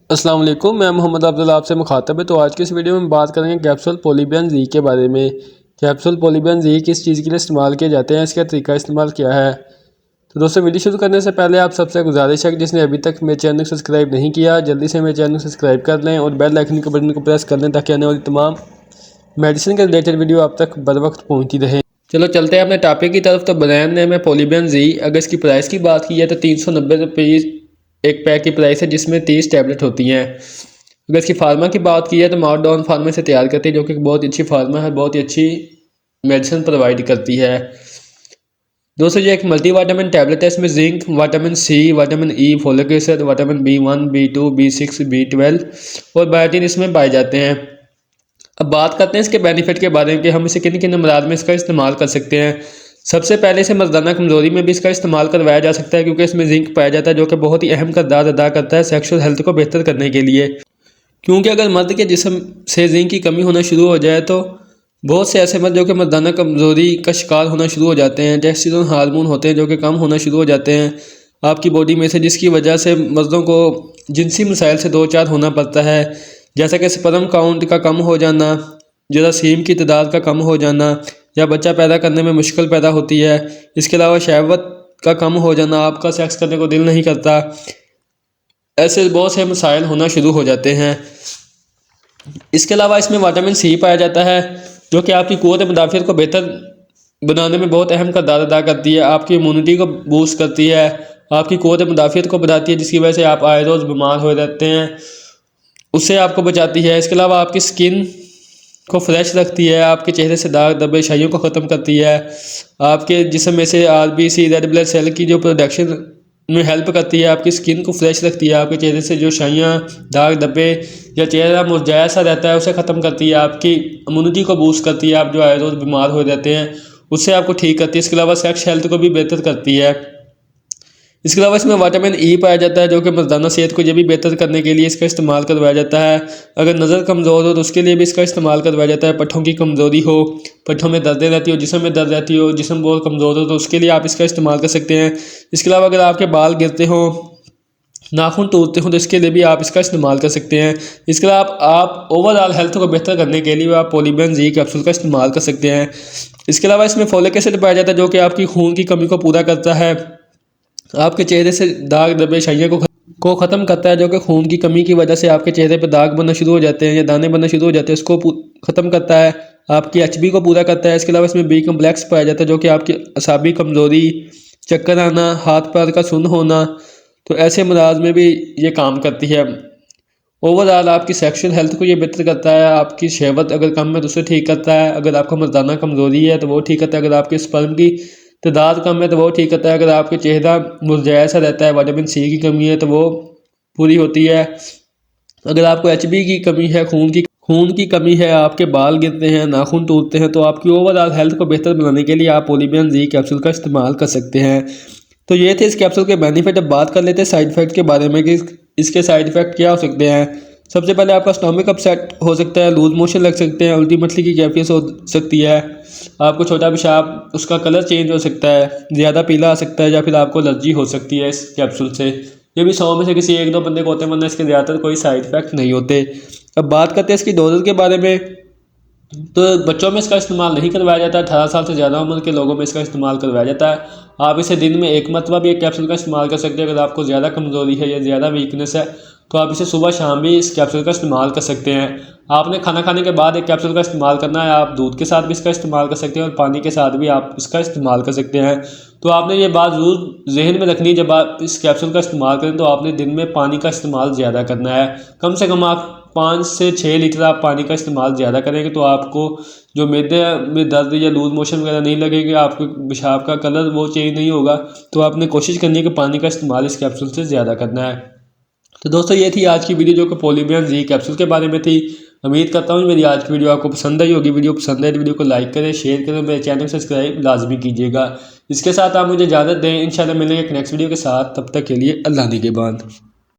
अस्सलाम वालेकुम, मैं मोहम्मद अब्दुल आपसे मुखातब है। तो आज की इस वीडियो में बात करेंगे कैप्सूल पोलिबियन जी के बारे में। कैप्सूल पोलिबियन जी किस चीज़ के लिए इस्तेमाल किए जाते हैं, इसका तरीका इस्तेमाल क्या है। तो दोस्तों, वीडियो शुरू करने से पहले आप सबसे गुजारिश है कि जिसने अभी तक मेरे चैनल को सब्सक्राइब नहीं किया, जल्दी से मेरे चैनल को सब्सक्राइब कर लें और बेल आइकन के बटन को प्रेस कर लें ताकि आने वाली तमाम मेडिसिन के रिलेटेड वीडियो आप तक बर वक्त पहुँचती रहे। चलो चलते हैं अपने टॉपिक की तरफ। तो ब्रांड नेम है पोलिबियन जी। अगर इसकी प्राइस की बात की जाए तो 390 रुपये एक पैक की प्राइस है, जिसमें 30 टैबलेट होती हैं। अगर इसकी फार्मा की बात की जाए तो माउथडॉन फार्मा से तैयार करती है, जो कि बहुत अच्छी फार्मा है, बहुत ही अच्छी मेडिसिन प्रोवाइड करती है। दोस्तों, ये एक मल्टी वाइटामिन टैबलेट है। इसमें zinc, vitamin C, vitamin E, folic acid, vitamin B1, B2, B6, B12 और बायोटिन इसमें पाए जाते हैं। अब बात करते हैं इसके बेनिफिट के बारे में कि हम इसे किन किन अमराज में इसका इस्तेमाल कर सकते हैं। सबसे पहले से मर्दाना कमजोरी में भी इसका इस्तेमाल करवाया जा सकता है, क्योंकि इसमें जिंक पाया जाता है, जो कि बहुत ही अहम किरदार अदा करता है सेक्सुअल हेल्थ को बेहतर करने के लिए। क्योंकि अगर मर्द के जिस्म से जिंक की कमी होना शुरू हो जाए तो बहुत से ऐसे मर्द जो कि मर्दाना कमज़ोरी का शिकार होना शुरू हो जाते हैं। टेस्टोस्टेरोन हार्मोन होते हैं जो कि कम होना शुरू हो जाते हैं आपकी बॉडी में से, जिसकी वजह से मर्दों को जिनसी मसाइल से दो चार होना पड़ता है, जैसा कि स्पर्म काउंट का कम हो जाना, जरासीम की तादाद का कम हो जाना, या बच्चा पैदा करने में मुश्किल पैदा होती है। इसके अलावा शहवत का कम हो जाना, आपका सेक्स करने को दिल नहीं करता, ऐसे बहुत से मसाइल होना शुरू हो जाते हैं। इसके अलावा इसमें विटामिन सी पाया जाता है, जो कि आपकी क़ुव्वत मुदाफ़ियत को बेहतर बनाने में बहुत अहम किरदार अदा करती है। आपकी इम्यूनिटी को बूस्ट करती है, आपकी क़ुव्वत मुदाफ़ियत को बढ़ाती है, जिसकी वजह से आप आए रोज़ बीमार हो रहते हैं, उससे आपको बचाती है। इसके अलावा आपकी स्किन को फ्रेश रखती है, आपके चेहरे से दाग धब्बे शाइयों को ख़त्म करती है, आपके जिस्म में से RBC रेड ब्लड सेल की जो प्रोडक्शन में हेल्प करती है, आपकी स्किन को फ्रेश रखती है, आपके चेहरे से जो शाइयाँ दाग धब्बे या चेहरा मुरझाया सा रहता है उसे ख़त्म करती है, आपकी इम्यूनिटी को बूस्ट करती है, आप जो आए रोज़ बीमार हो जाते हैं उससे आपको ठीक करती है। इसके अलावा सेक्स हेल्थ को भी बेहतर करती है। इसके अलावा इसमें विटामिन ई पाया जाता है, जो कि मर्दाना सेहत को ये भी बेहतर करने के लिए इसका इस्तेमाल करवाया जाता है। अगर नज़र कमज़ोर हो तो उसके लिए भी इसका इस्तेमाल करवाया जाता है। पट्ठों की कमज़ोरी हो, पट्ठों में दर्दें रहती हो, जिस्म में दर्द रहती हो, जिस्म बहुत कमज़ोर हो तो उसके लिए आप इसका इस्तेमाल कर सकते हैं। इसके अलावा अगर आपके बाल गिरते हो, नाखून टूटते हो तो इसके लिए भी आप इसका इस्तेमाल कर सकते हैं। इसके अलावा आप ओवरऑल हेल्थ को बेहतर करने के लिए आप पोलिबियन जी कैप्सूल का इस्तेमाल कर सकते हैं। इसके अलावा इसमें फोलिक एसिड पाया जाता है, जो कि आपकी खून की कमी को पूरा करता है, आपके चेहरे से दाग धब्बे शाइयों को ख़त्म करता है, जो कि खून की कमी की वजह से आपके चेहरे पर दाग बनना शुरू हो जाते हैं या दाने बनना शुरू हो जाते हैं, उसको ख़त्म करता है, आपकी HB को पूरा करता है। इसके अलावा इसमें B कम्प्लेक्स पाया जाता है, जो कि आपकी असाबी कमज़ोरी, चक्कर आना, हाथ पैर का सुन्न होना, तो ऐसे मराज में भी ये काम करती है। ओवरऑल आपकी सेक्शुअल हेल्थ को ये बेहतर करता है, आपकी शहवत अगर कम है तो उसे ठीक करता है, अगर आपका मर्दाना कमज़ोरी है तो वो ठीक करता है, अगर आपके स्पर्म की तादाद कम है तो वो ठीक करता है, अगर आपके चेहरा मुरझाया सा रहता है, विटामिन सी की कमी है तो वो पूरी होती है, अगर आपको HB की कमी है, खून की कमी है, आपके बाल गिरते हैं, नाखून टूटते हैं, तो आपकी ओवरऑल हेल्थ को बेहतर बनाने के लिए आप पोलिबियन जी कैप्सूल का इस्तेमाल कर सकते हैं। तो ये थे इस कैप्सूल के बेनिफिट। अब बात कर लेते हैं साइड इफ़ेक्ट के बारे में कि इसके साइड इफ़ेक्ट क्या हो सकते हैं। सबसे पहले आपका स्टमक अपसेट हो सकता है, लूज मोशन लग सकते हैं, उल्टी मछली की कैफियत हो सकती है, आपको छोटा पेशाब उसका कलर चेंज हो सकता है, ज़्यादा पीला आ सकता है, या फिर आपको एलर्जी हो सकती है इस कैप्सूल से। ये भी 100 में से किसी एक दो बंदे को होते हैं, वरना इसके ज़्यादातर कोई साइड इफ़ेक्ट नहीं होते। अब बात करते हैं इसकी डोजेज के बारे में। तो बच्चों में इसका इस्तेमाल नहीं करवाया जाता है, 18 साल से ज़्यादा उम्र के लोगों में इसका इस्तेमाल करवाया जाता है। आप इसे दिन में एक मरतबा भी एक कैप्सूल का इस्तेमाल कर सकते हैं। अगर आपको ज़्यादा कमज़ोरी है या ज़्यादा वीकनेस है तो आप इसे सुबह शाम भी इस कैप्सूल का इस्तेमाल कर सकते हैं। आपने खाना खाने के बाद एक कैप्सूल का इस्तेमाल करना है, आप दूध के साथ भी इसका इस्तेमाल कर सकते हैं और पानी के साथ भी आप इसका इस्तेमाल कर सकते हैं। तो आपने ये बात ज़रूर जहन में रखनी है, जब आप इस कैप्सूल का इस्तेमाल करें तो आपने दिन में पानी का इस्तेमाल ज़्यादा करना है। कम से कम आप 5 से 6 लीटर आप पानी का इस्तेमाल ज़्यादा करेंगे तो आपको जो मैदे में दर्द या लूज मोशन वगैरह नहीं लगेगी, आपके पेशाब का कलर वो चेंज नहीं होगा। तो आपने कोशिश करनी है कि पानी का इस्तेमाल इस कैप्सूल से ज़्यादा करना है। तो दोस्तों, ये थी आज की वीडियो जो कि पोलिबियन जी कैप्सूल के बारे में थी। उम्मीद करता हूँ मेरी आज की वीडियो आपको पसंद आई होगी। वीडियो पसंद है तो वीडियो को लाइक करें, शेयर करें, मेरे चैनल को सब्सक्राइब लाजमी कीजिएगा। इसके साथ आप मुझे इजाज़त दें, इंशाल्लाह मिलेंगे एक नेक्स्ट वीडियो के साथ। तब तक के लिए अल्लाह निगहबान।